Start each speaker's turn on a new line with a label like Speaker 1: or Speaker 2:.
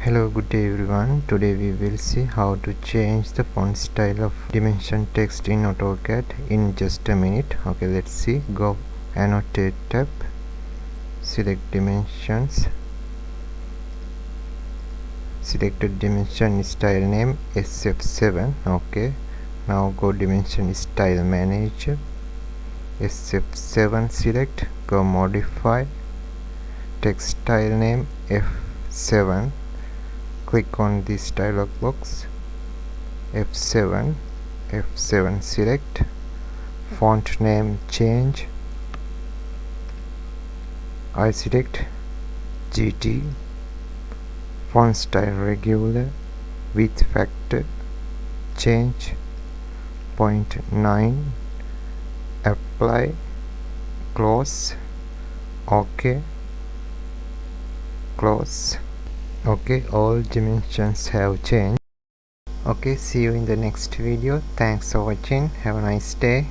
Speaker 1: Hello, good day everyone. Today we will see how to change the font style of dimension text in AutoCAD in just a minute. Okay, let's see. Go Annotate tab, select dimensions, selected dimension style name SF7. Okay, now go dimension style manager, SF7 select, go modify, text style name F7. Click on this dialog box, F7 select, font name change, I select GT, font style regular, width factor change 0.9, apply, close, OK, close. Okay, all dimensions have changed. Okay, see you in the next video. Thanks for watching. Have a nice day.